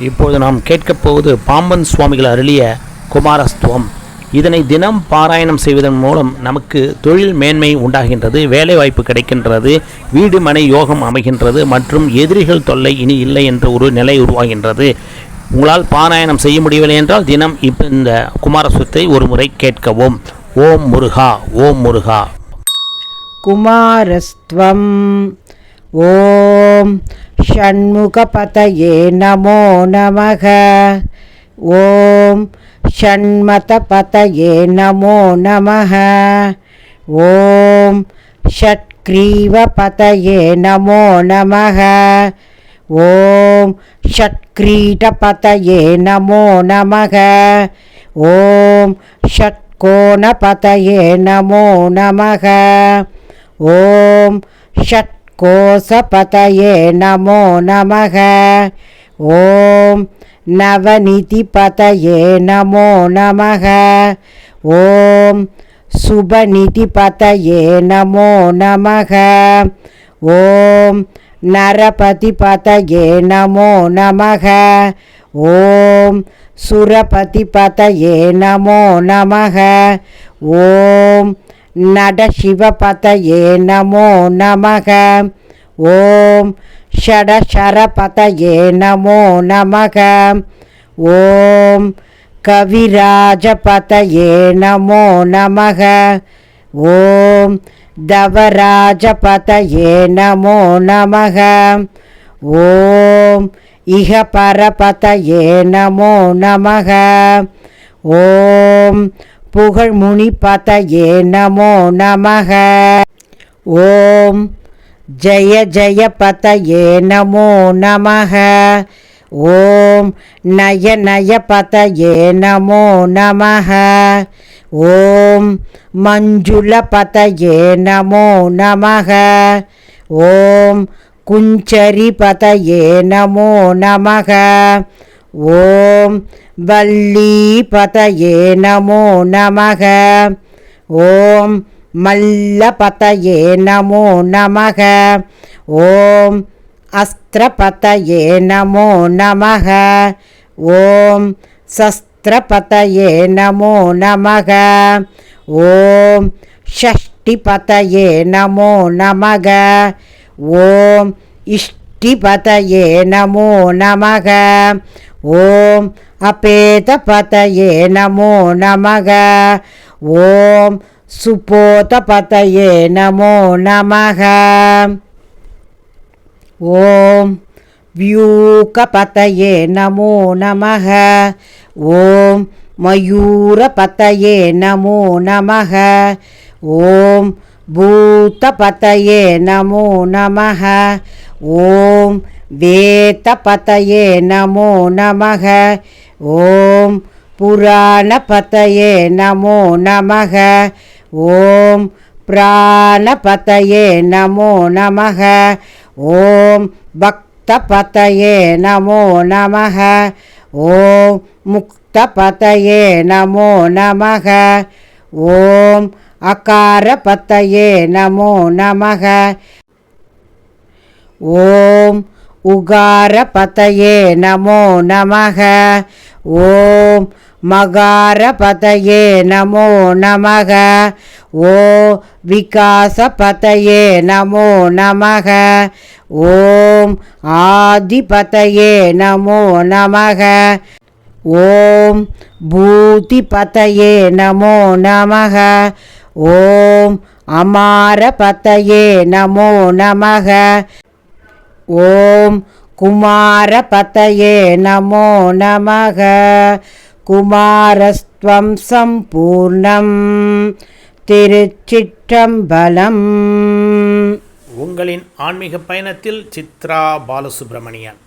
இப்போது நாம் கேட்கப் போவது பாம்பன் சுவாமிகள் அருளிய குமாரஸ்துவம். இதனை தினம் பாராயணம் செய்வதன் மூலம் நமக்கு தொழில் மேன்மை உண்டாகின்றது, வேலைவாய்ப்பு கிடைக்கின்றது, வீடு மனை யோகம் அமைகின்றது மற்றும் எதிரிகள் தொல்லை இனி இல்லை என்ற ஒரு நிலை உருவாகின்றது. உங்களால் பாராயணம் செய்ய முடியவில்லை என்றால் தினம் இந்த குமாரஸ்துவத்தை ஒரு முறை கேட்கவும். ஓம் முருகா, ஓம் முருகா. குமாரஸ்துவம். ஓம் ஷண்முகபதயே நமோ நமக. ஓம் ஷண்மதபதயே நமோ நமக. ஓம் ஷட்க்ரீவபதயே நமோ நமக. ஓம் ஷட்க்ரீடபதயே நமோ நமக. ஓம் ஷட்கோணபதயே நமோ நமக. ஓம் ஷட்கோசபதயே நமோ நமக. ஓம் நவநிதிபதயே நமோ நமக. ஓம் சுபநிதிபதயே நமோ நமக. ஓம் நரபதிபதயே நமோ நமக. ஓம் சுரபதிபதயே நமோ நமக. ஓம் நடசிவபதயே நமோ நமக. ஓம் ஷடசரபதயே நமோ நமக. ஓம் கவிராஜபதயே நமோ நமக. ஓம் தவராஜபதயே நமோ நமக. ஓம் இகபரபதயே நமோ நமக. ஓம் புகழ்முனிபதயே நமோ நமக. ஓம் ஜய ஜயபதயே நமோ நமக. ஓம் நயநயபதயே நமோ நமக. ஓம் மஞ்சுளபதயே நமோ நமக. ஓம் குஞ்சரிபதயே நமோ நமக. ஓம் வள்ளீபதயே நமோ நமக. ஓம் மல்லபதயே நமோ நமக. ஓம் அஸ்திரபதயே நமோ நமக. ஓம் சஸ்திரபதயே நமோ நமக. ஓம் ஷஷ்டிபதயே நமோ நமக. ஓம் இஷ்டிபதயே நமோ நமக. ஓம் அபேதபதயே நமோ நமக. ஓம் சுபோதபதயே நமோ நமக. ஓம் வியூகபதயே நமோ நமக. ஓம் மயூரபதயே நமோ நமக. ஓம் பூதபதயே நமோ நமக. ஓம் வேதபதயே நமோ நமக. ஓம் புராணபதயே நமோ நமக. ஓம் பிராணபதயே நமோ நமக. ஓம் பக்தபதயே நமோ நமக. ஓம் முக்தபதயே நமோ நமக. ஓம் அகாரபதயே நமோ நமக. ஓம் உகாரபதயே நமோ நமக. ஓம் மகாரபதயே நமோ நமக. ஓம் விகாசபதயே நமோ நமக. ஓம் ஆதிபதயே நமோ நமக. ஓம் பூதிபதயே நமோ நமக. ஓம் அமாரபதயே நமோ நமக. ஓம் குமாரபதயே நமோ நமக. குமாரஸ்துவம் சம்பூர்ணம். திருச்சிற்றம்பலம். உங்களின் ஆன்மீக பயணத்தில் சித்ரா பாலசுப்ரமணியன்.